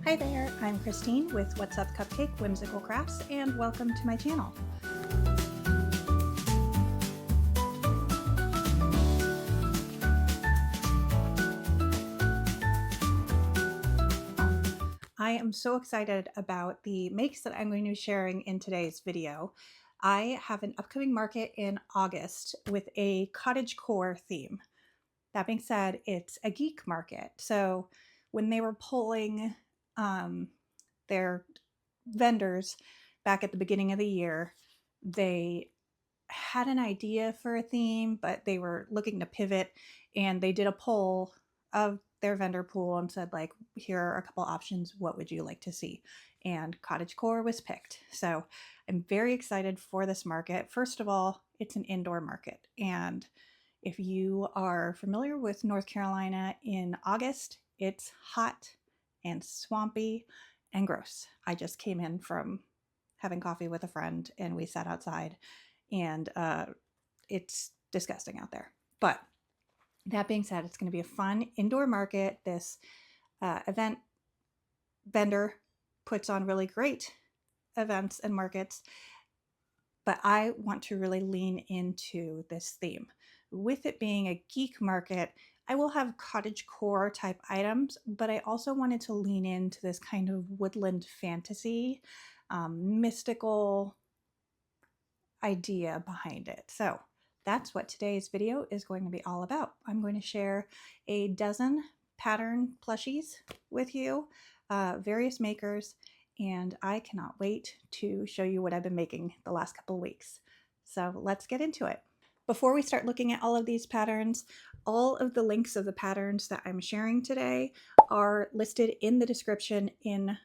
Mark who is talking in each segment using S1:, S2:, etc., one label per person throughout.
S1: Hi there, I'm Christine with What's Up Cupcake Whimsical Crafts, and welcome to my channel. I am so excited about the makes that I'm going to be sharing in today's video. I have an upcoming market in August with a cottagecore theme. That being said, it's a geek market. So when they were polling their vendors back at the beginning of the year, they had an idea for a theme, but they were looking to pivot, and they did a poll of their vendor pool and said, like, here are a couple options. What would you like to see? And cottagecore was picked. So I'm very excited for this market. First of all, it's an indoor market. And if you are familiar with North Carolina in August, it's hot and swampy and gross. I just came in from having coffee with a friend and we sat outside, and it's disgusting out there. But that being said, it's going to be a fun indoor market. This event vendor puts on really great events and markets, but I want to really lean into this theme. With it being a geek market, I will have cottagecore type items, but I also wanted to lean into this kind of woodland fantasy, mystical idea behind it. So that's what today's video is going to be all about. I'm going to share a dozen pattern plushies with you, various makers, and I cannot wait to show you what I've been making the last couple of weeks. So let's get into it. Before we start looking at all of these patterns, all of the links of the patterns that I'm sharing today are listed in the description in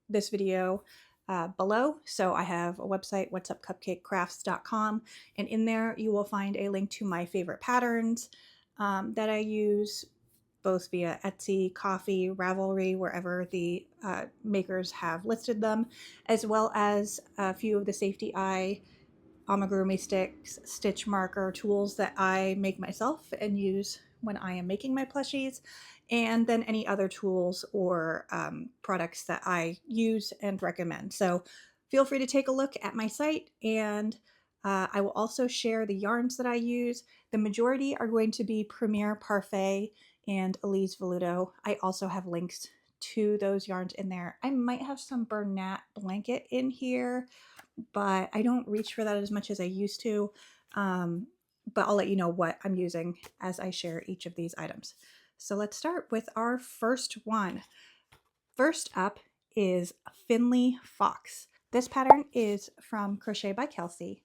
S1: this video below. So I have a website, whatsupcupcakecrafts.com, and in there you will find a link to my favorite patterns that I use both via Etsy, Coffee, Ravelry, wherever the makers have listed them, as well as a few of the safety eye amigurumi sticks, stitch marker tools that I make myself and use when I am making my plushies, and then any other tools or products that I use and recommend. So feel free to take a look at my site, and I will also share the yarns that I use. The majority are going to be Premier Parfait and Elise Velluto. I also have links to those yarns in there. I might have some Bernat blanket in here, but I don't reach for that as much as I used to. But I'll let you know what I'm using as I share each of these items. So let's start with our first one. First up is Finley Fox. This pattern is from Crochet by Kelsey,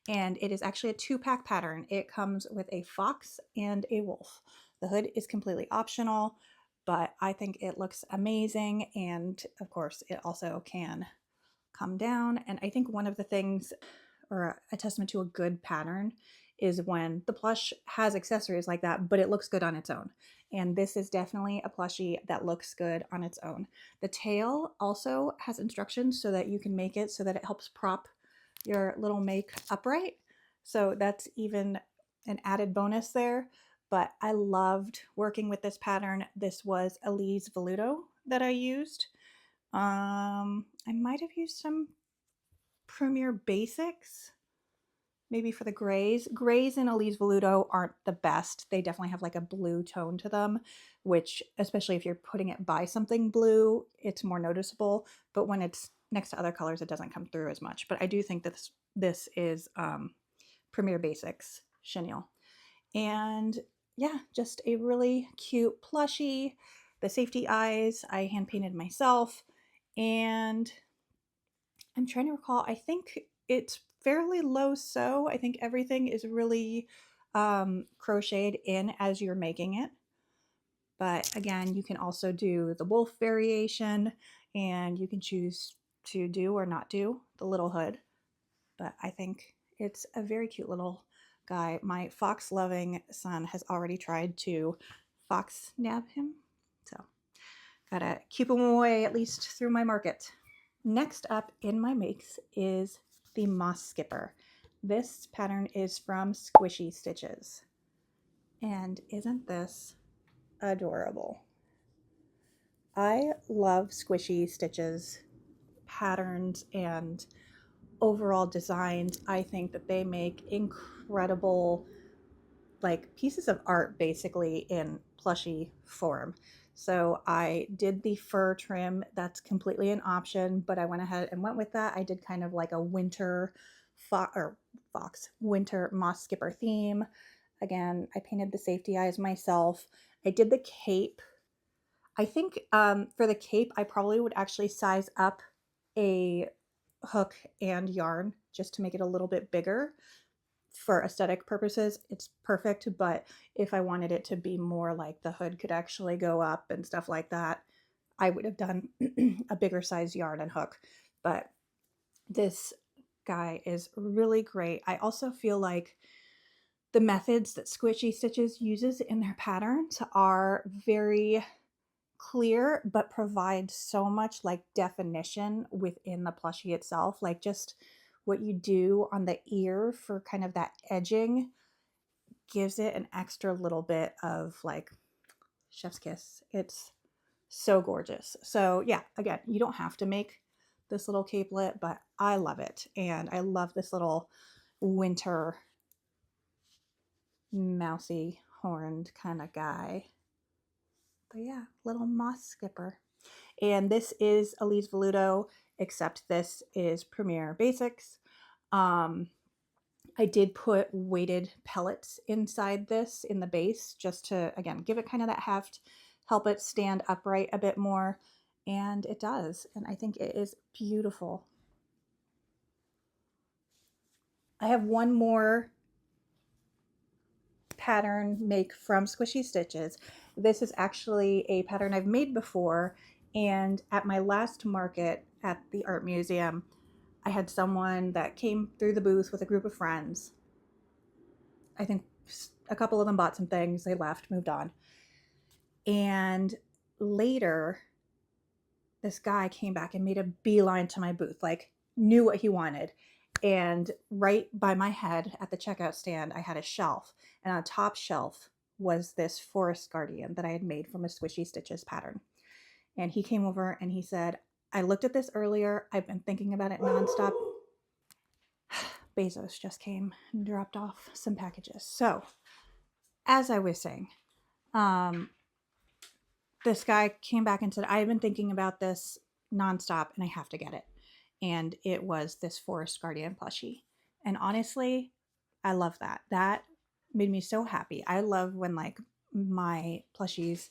S1: and it is actually a 2-pack pattern. It comes with a fox and a wolf. The hood is completely optional, but I think it looks amazing, and of course it also can come down. And I think one of the things, or a testament to a good pattern, is when the plush has accessories like that, but it looks good on its own. And this is definitely a plushie that looks good on its own. The tail also has instructions so that you can make it so that it helps prop your little make upright. So that's even an added bonus there. But I loved working with this pattern. This was Elise Velluto that I used. I might have used some Premier Basics, maybe for the grays. Grays in Elise Velluto aren't the best. They definitely have like a blue tone to them, which, especially if you're putting it by something blue, it's more noticeable. But when it's next to other colors, it doesn't come through as much. But I do think that this is Premier Basics chenille. And yeah, just a really cute plushie. The safety eyes I hand painted myself. And I'm trying to recall, I think it's fairly low sew. I think everything is really crocheted in as you're making it. But again, you can also do the wolf variation, and you can choose to do or not do the little hood. But I think it's a very cute little guy. My fox loving son has already tried to fox nab him. So gotta keep him away at least through my market. Next up in my makes is the Moss Skipper. This pattern is from Squishy Stitches. And isn't this adorable? I love Squishy Stitches patterns and overall designs. I think that they make incredible like pieces of art basically in plushie form. So I did the fur trim. That's completely an option, but I went ahead and went with that. I did kind of like a winter winter moss skipper theme. Again, I painted the safety eyes myself. I did the cape. I think for the cape, I probably would actually size up a hook and yarn just to make it a little bit bigger. For aesthetic purposes, it's perfect, but if I wanted it to be more like the hood could actually go up and stuff like that, I would have done a bigger size yarn and hook. But this guy is really great. I also feel like the methods that Squishy Stitches uses in their patterns are very clear, but provide so much like definition within the plushie itself. Like just what you do on the ear for kind of that edging gives it an extra little bit of like chef's kiss. It's so gorgeous. So yeah, again, you don't have to make this little capelet, but I love it. And I love this little winter mousy horned kind of guy. But yeah, little moss skipper. And this is Elise Voluto, except this is Premier Basics. I did put weighted pellets inside this in the base just to, again, give it kind of that heft, help it stand upright a bit more. And it does. And I think it is beautiful. I have one more pattern make from Squishy Stitches. This is actually a pattern I've made before. And at my last market at the art museum, I had someone that came through the booth with a group of friends. I think a couple of them bought some things, they left, moved on. And later, this guy came back and made a beeline to my booth, like knew what he wanted. And right by my head at the checkout stand, I had a shelf. And on the top shelf was this forest guardian that I had made from a Squishy Stitches pattern. And he came over and he said, I looked at this earlier. I've been thinking about it nonstop. Bezos just came and dropped off some packages. So, as I was saying, this guy came back and said, I've been thinking about this nonstop and I have to get it. And it was this Forest Guardian plushie. And honestly, I love that. That made me so happy. I love when like my plushies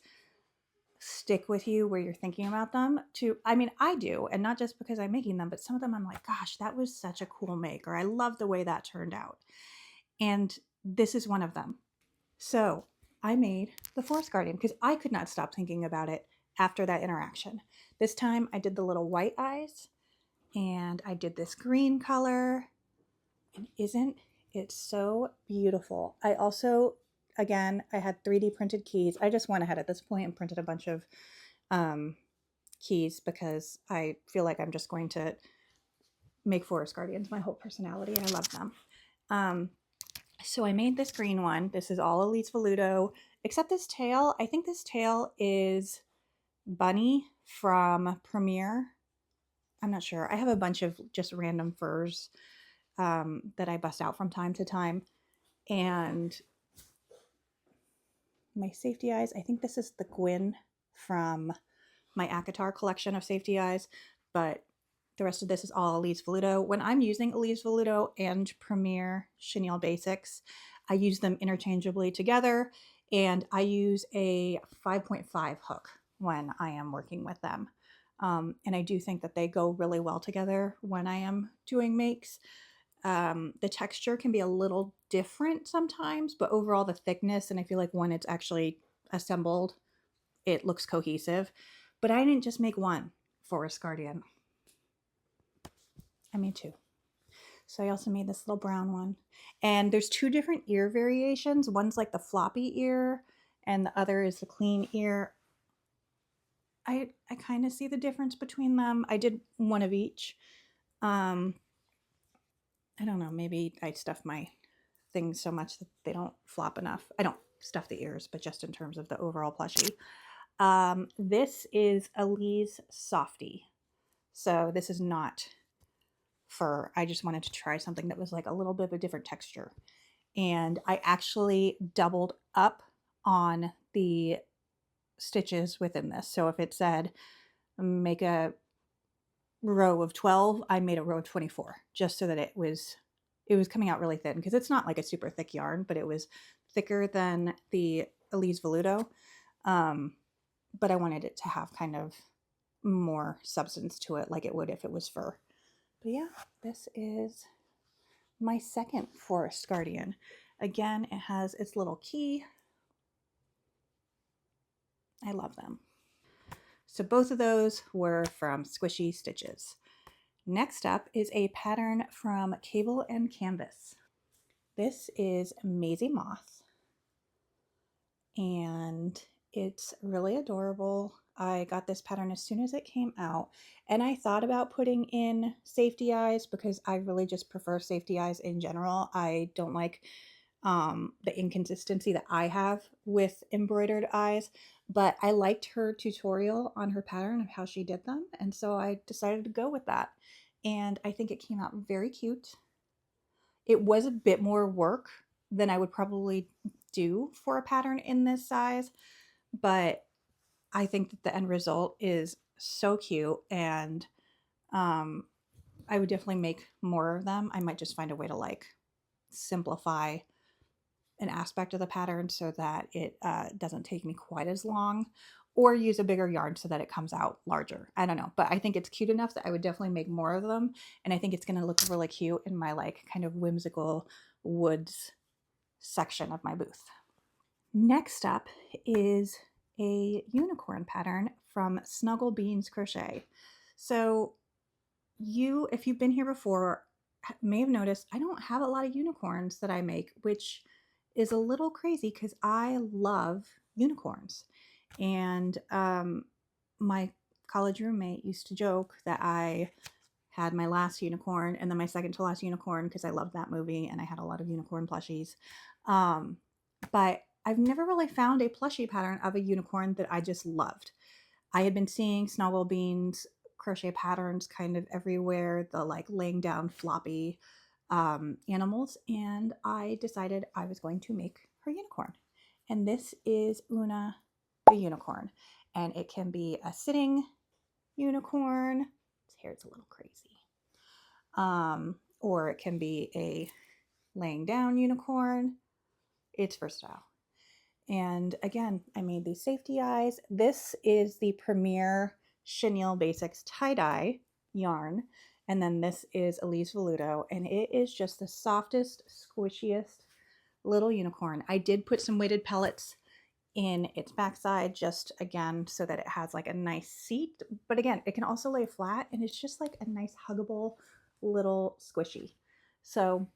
S1: stick with you where you're thinking about them to, I mean, I do, and not just because I'm making them, but some of them I'm like, gosh, that was such a cool make, or I love the way that turned out. And this is one of them. So I made the Forest Guardian because I could not stop thinking about it after that interaction. This time I did the little white eyes and I did this green color. And isn't it so beautiful? I also, again, I had 3D printed keys. I just went ahead at this point and printed a bunch of keys because I feel like I'm just going to make Forest Guardians my whole personality. I love them. So I made this green one. This is all Elise Voluto, except this tail. I think this tail is Bunny from Premier. I'm not sure. I have a bunch of just random furs that I bust out from time to time. And my safety eyes, I think this is the Gwyn from my ACOTAR collection of safety eyes, but the rest of this is all Elise Voluto. When I'm using Elise Voluto and Premier Chenille Basics, I use them interchangeably together, and I use a 5.5 hook when I am working with them. And I do think that they go really well together when I am doing makes. The texture can be a little different sometimes, but overall the thickness, and I feel like when it's actually assembled, it looks cohesive. But I didn't just make one Forest Guardian. I made two. So I also made this little brown one. And there's two different ear variations. One's like the floppy ear and the other is the clean ear. I kind of see the difference between them. I did one of each. I don't know, maybe I stuff my things so much that they don't flop enough. I don't stuff the ears, but just in terms of the overall plushie. This is Elise Softy. So this is not fur. I just wanted to try something that was like a little bit of a different texture. And I actually doubled up on the stitches within this. So if it said make a row of 12, I made a row of 24 just so that it was coming out really thin, because it's not like a super thick yarn, but it was thicker than the Elise Veludo. But I wanted it to have kind of more substance to it, like it would if it was fur. But yeah, this is my second Forest Guardian. Again, it has its little key. I love them. So both of those were from Squishy Stitches. Next up is a pattern from Cable and Canvas. This is Maisie Moth, and it's really adorable. I got this pattern as soon as it came out, and I thought about putting in safety eyes because I really just prefer safety eyes in general. I don't like the inconsistency that I have with embroidered eyes, but I liked her tutorial on her pattern of how she did them, and so I decided to go with that. And I think it came out very cute. It was a bit more work than I would probably do for a pattern in this size, but I think that the end result is so cute, and I would definitely make more of them. I might just find a way to like simplify an aspect of the pattern so that it doesn't take me quite as long, or use a bigger yarn so that it comes out larger. I don't know, but I think it's cute enough that I would definitely make more of them, and I think it's going to look really cute in my like kind of whimsical woods section of my booth. Next up is a unicorn pattern from Snuggle Beans Crochet. So if you've been here before, may have noticed I don't have a lot of unicorns that I make, which is a little crazy because I love unicorns. And my college roommate used to joke that I had my last unicorn and then my second to last unicorn because I loved that movie and I had a lot of unicorn plushies. But I've never really found a plushie pattern of a unicorn that I just loved. I had been seeing Snuggle Beans crochet patterns kind of everywhere, the like laying down floppy animals, and I decided I was going to make her unicorn. And this is Una the unicorn, and it can be a sitting unicorn. His hair's a little crazy. Or it can be a laying down unicorn. It's versatile. And again, I made these safety eyes. This is the Premier Chenille Basics tie-dye yarn. And then this is Elise Veludo. And it is just the softest, squishiest little unicorn. I did put some weighted pellets in its backside just again so that it has like a nice seat. But again, it can also lay flat and it's just like a nice huggable little squishy. So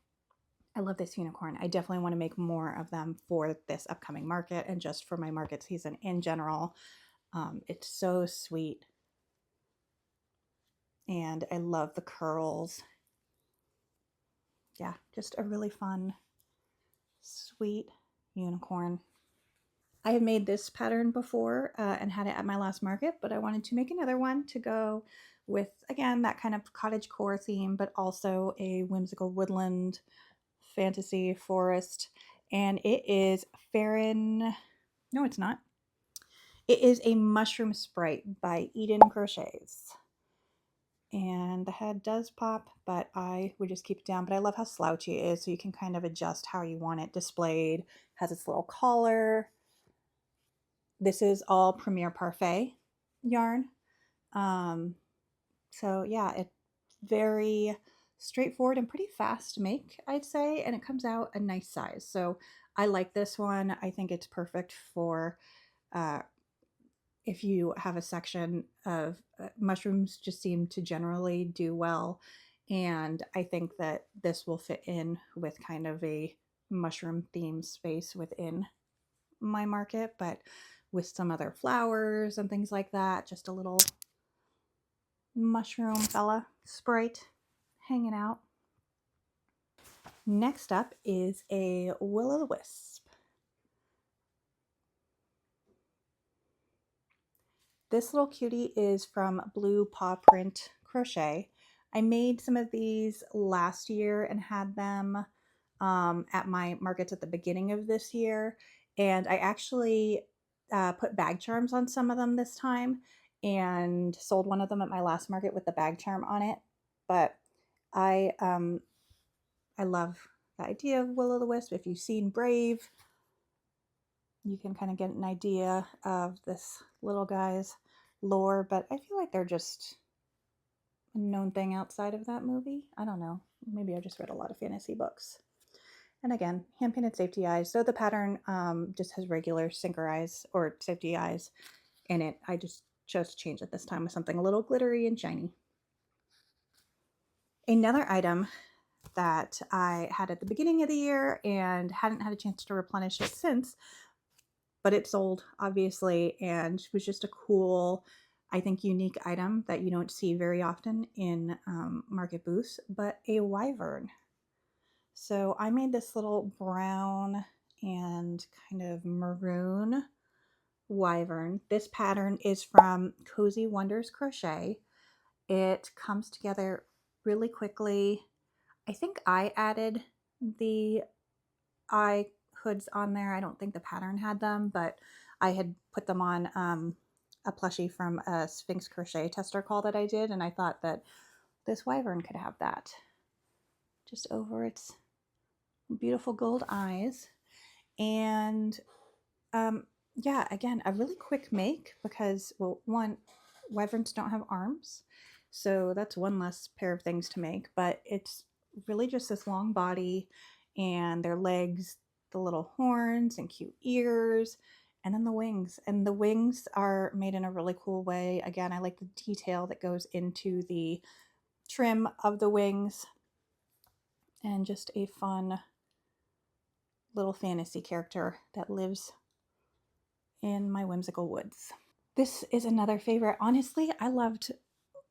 S1: I love this unicorn. I definitely want to make more of them for this upcoming market and just for my market season in general. It's so sweet. And I love the curls. Yeah, just a really fun, sweet unicorn. I have made this pattern before and had it at my last market, but I wanted to make another one to go with, again, that kind of cottagecore theme, but also a whimsical woodland fantasy forest. And it is Farron. No, it's not. It is a mushroom sprite by Eden Crochets. And the head does pop, but I would just keep it down. But I love how slouchy it is, so you can kind of adjust how you want it displayed. Has its little collar. This is all Premier Parfait yarn. So yeah, it's very straightforward and pretty fast to make, I'd say, and it comes out a nice size. So I like this one. I think it's perfect for if you have a section of mushrooms just seem to generally do well. And I think that this will fit in with kind of a mushroom theme space within my market, but with some other flowers and things like that. Just a little mushroom fella sprite hanging out. Next up is a Willow the Wisp. This little cutie is from Blue Paw Print Crochet. I made some of these last year and had them at my markets at the beginning of this year. And I actually put bag charms on some of them this time and sold one of them at my last market with the bag charm on it. But I love the idea of Willow the Wisp. If you've seen Brave, you can kind of get an idea of this little guy's lore, but I feel like they're just a known thing outside of that movie. I don't know. Maybe I just read a lot of fantasy books. And again, hand painted safety eyes. So the pattern just has regular sinker eyes or safety eyes in it. I just chose to change it this time with something a little glittery and shiny. Another item that I had at the beginning of the year and hadn't had a chance to replenish it since, but it sold obviously and was just a cool, I think, unique item that you don't see very often in market booths, but a wyvern. So I made this little brown and kind of maroon wyvern. This pattern is from Cozy Wonders Crochet. It comes together really quickly. I think I added the eye hoods on there. I don't think the pattern had them, but I had put them on a plushie from a Sphinx crochet tester call that I did, and I thought that this wyvern could have that just over its beautiful gold eyes. And yeah, again, a really quick make because, well, one, wyverns don't have arms, so that's one less pair of things to make, but it's really just this long body and their legs, the little horns and cute ears, and then the wings. And the wings are made in a really cool way. Again, I like the detail that goes into the trim of the wings, and just a fun little fantasy character that lives in my whimsical woods. This is another favorite. Honestly, I loved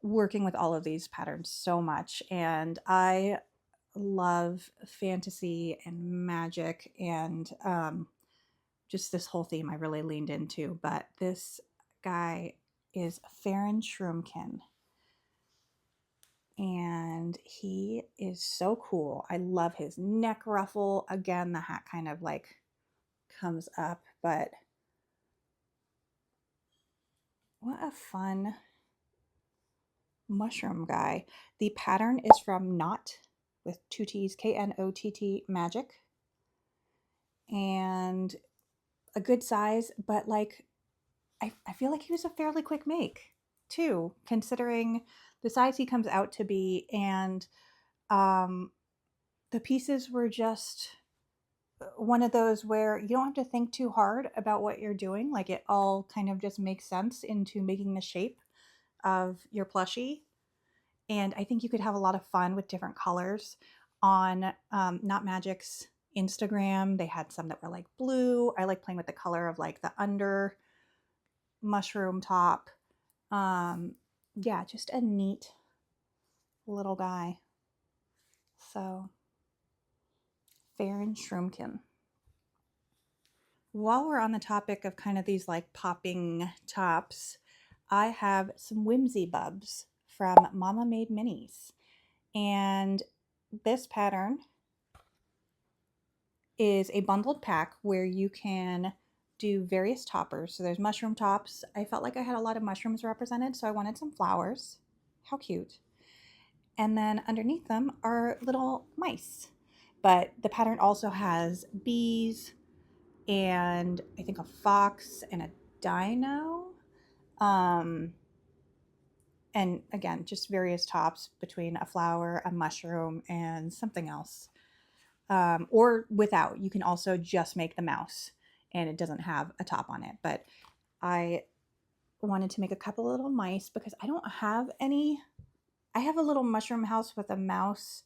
S1: working with all of these patterns so much, and I love fantasy and magic and just this whole theme I really leaned into. But this guy is Farron Shroomkin, and he is so cool. I love his neck ruffle. Again, the hat kind of like comes up, but what a fun mushroom guy. The pattern is from Knot with two T's, Knott Magic, and a good size, but like I feel like he was a fairly quick make too, considering the size he comes out to be, and the pieces were just one of those where you don't have to think too hard about what you're doing. Like it all kind of just makes sense into making the shape of your plushie. And I think you could have a lot of fun with different colors. On Not Magic's Instagram, they had some that were like blue. I like playing with the color of like the under mushroom top. Yeah, just a neat little guy. So, Farron Shroomkin. While we're on the topic of kind of these like popping tops, I have some Whimsy Bubs from Mama Made Minis. And this pattern is a bundled pack where you can do various toppers. So there's mushroom tops. I felt like I had a lot of mushrooms represented, so I wanted some flowers. How cute. And then underneath them are little mice. But the pattern also has bees and I think a fox and a dino. And again, just various tops between a flower, a mushroom, and something else. Or without. You can also just make the mouse and it doesn't have a top on it. But I wanted to make a couple of little mice because I don't have any. I have a little mushroom house with a mouse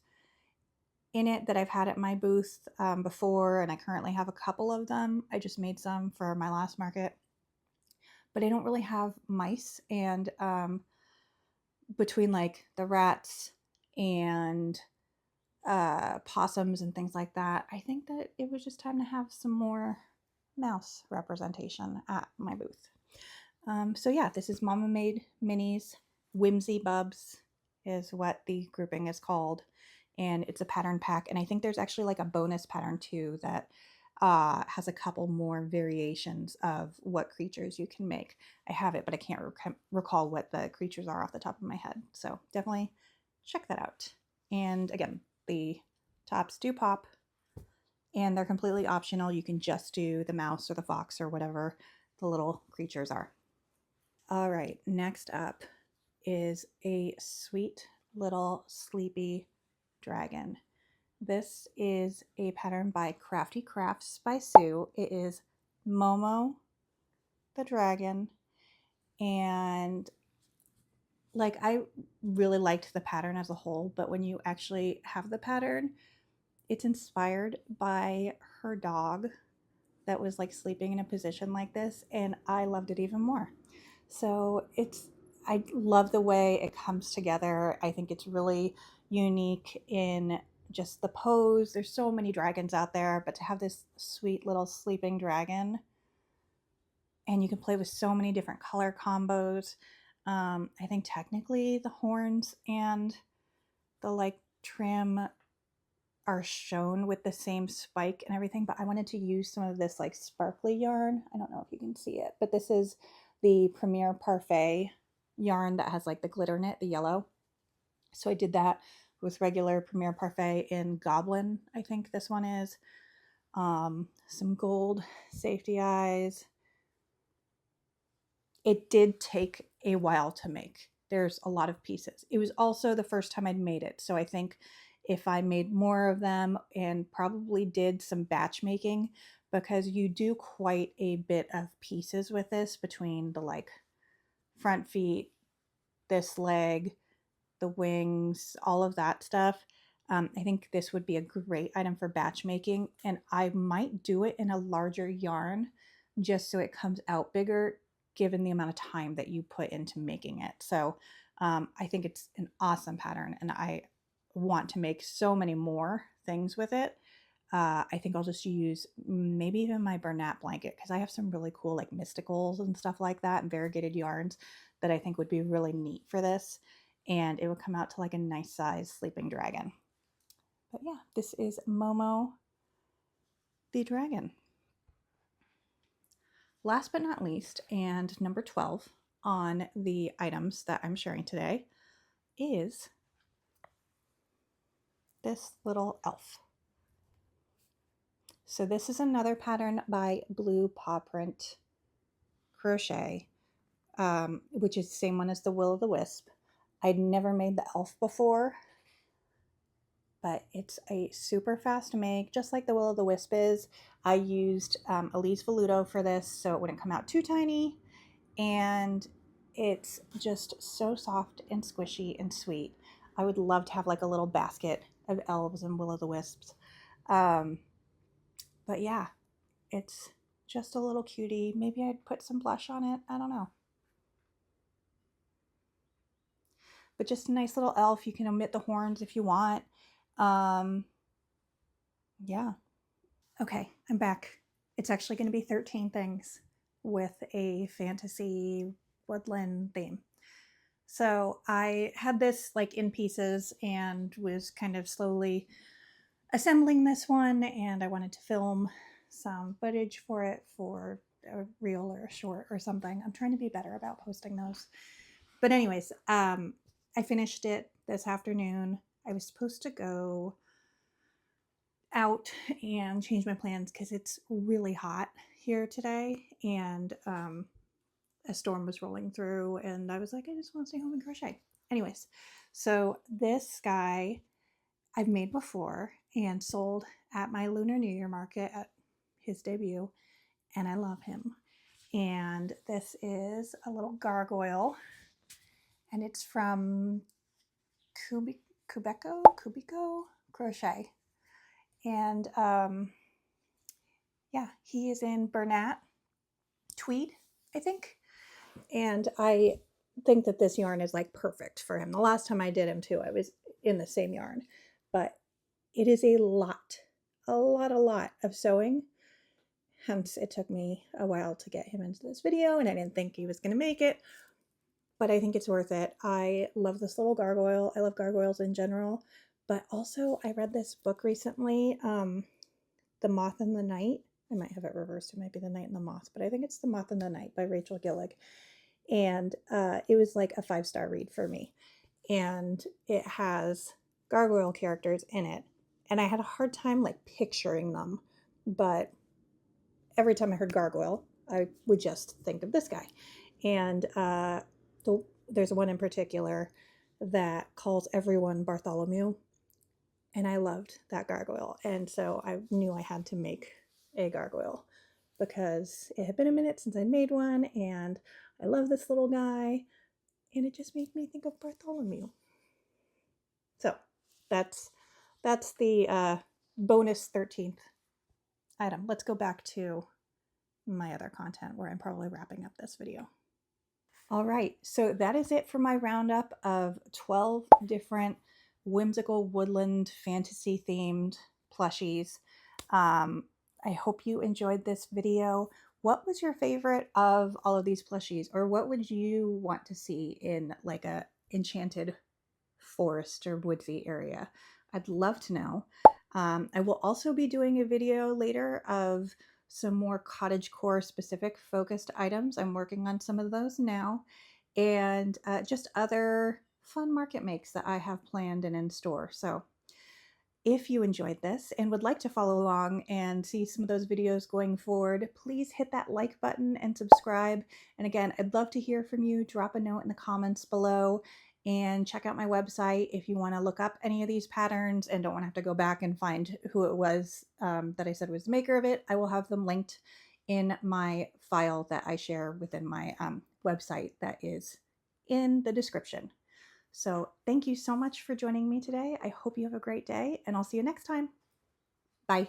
S1: in it that I've had at my booth before, and I currently have a couple of them. I just made some for my last market, but I don't really have mice. And between like the rats and possums and things like that, I think that it was just time to have some more mouse representation at my booth. So yeah, this is Mama Made Minis. Whimsy Bubs is what the grouping is called. And it's a pattern pack. And I think there's actually like a bonus pattern too that has a couple more variations of what creatures you can make. I have it, but I can't recall what the creatures are off the top of my head. So definitely check that out. And again, the tops do pop and they're completely optional. You can just do the mouse or the fox or whatever the little creatures are. All right, next up is a sweet little sleepy dragon. This is a pattern by Crafty Crafts by Sue. It is Momo the Dragon, and like I really liked the pattern as a whole, but when you actually have the pattern, it's inspired by her dog that was like sleeping in a position like this, and I loved it even more. So I love the way it comes together. I think it's really unique in just the pose. There's so many dragons out there, but to have this sweet little sleeping dragon, and you can play with so many different color combos. I think technically the horns and the like trim are shown with the same spike and everything, but I wanted to use some of this like sparkly yarn. I don't know if you can see it, but this is the Premier Parfait yarn that has like the glitter knit, the yellow. So I did that with regular Premier Parfait in Goblin, I think this one is. Some gold safety eyes. It did take a while to make. There's a lot of pieces. It was also the first time I'd made it, so I think if I made more of them and probably did some batch making, because you do quite a bit of pieces with this between the like front feet, this leg, the wings, all of that stuff. I think this would be a great item for batch making, and I might do it in a larger yarn just so it comes out bigger given the amount of time that you put into making it. So I think it's an awesome pattern, and I want to make so many more things with it. I think I'll just use maybe even my Bernat blanket, because I have some really cool like mysticals and stuff like that and variegated yarns that I think would be really neat for this, and it would come out to like a nice size sleeping dragon. But yeah, this is Momo the Dragon. Last but not least, and number 12 on the items that I'm sharing today, is this little elf. So this is another pattern by Blue Paw Print Crochet, which is the same one as the Willow the Wisp. I'd never made the elf before, but it's a super fast make, just like the Willow the Wisp is. I used Elise Veluto for this, so it wouldn't come out too tiny, and it's just so soft and squishy and sweet. I would love to have like a little basket of elves and Willow the Wisps. But yeah, it's just a little cutie. Maybe I'd put some blush on it. I don't know. But just a nice little elf. You can omit the horns if you want. Yeah. Okay, I'm back. It's actually going to be 13 things with a fantasy woodland theme. So I had this like in pieces and was kind of slowly assembling this one, and I wanted to film some footage for it for a reel or a short or something. I'm trying to be better about posting those. But anyways, I finished it this afternoon. I was supposed to go out and change my plans because it's really hot here today, and a storm was rolling through, and I was like, I just want to stay home and crochet. Anyways, so this guy I've made before and sold at my Lunar New Year market at his debut, and I love him. And this is a little gargoyle, and it's from Kubiko Crochet. And yeah, he is in Bernat tweed, I think. And I think that this yarn is like perfect for him. The last time I did him too, I was in the same yarn, but it is a lot of sewing. hence it took me a while to get him into this video, and I didn't think he was going to make it, but I think it's worth it. I love this little gargoyle. I love gargoyles in general, but also I read this book recently, The Moth and the Night. I might have it reversed. It might be The Night and the Moth, but I think it's The Moth and the Night by Rachel Gillig. And it was like a 5-star read for me. And it has gargoyle characters in it. And I had a hard time like picturing them, but every time I heard gargoyle, I would just think of this guy. And there's one in particular that calls everyone Bartholomew. And I loved that gargoyle. And so I knew I had to make a gargoyle because it had been a minute since I made one. And I love this little guy. And it just made me think of Bartholomew. So that's the bonus 13th item. Let's go back to my other content where I'm probably wrapping up this video. All right, so that is it for my roundup of 12 different whimsical woodland fantasy themed plushies. I hope you enjoyed this video. What was your favorite of all of these plushies, or what would you want to see in like a enchanted forest or woodsy area? I'd love to know. I will also be doing a video later of some more cottagecore specific focused items. I'm working on some of those now, and just other fun market makes that I have planned and in store. So if you enjoyed this and would like to follow along and see some of those videos going forward, please hit that like button and subscribe. And again, I'd love to hear from you. Drop a note in the comments below and check out my website if you want to look up any of these patterns and don't want to have to go back and find who it was that I said was the maker of it. I will have them linked in my file that I share within my website that is in the description. So thank you so much for joining me today. I hope you have a great day, and I'll see you next time. Bye.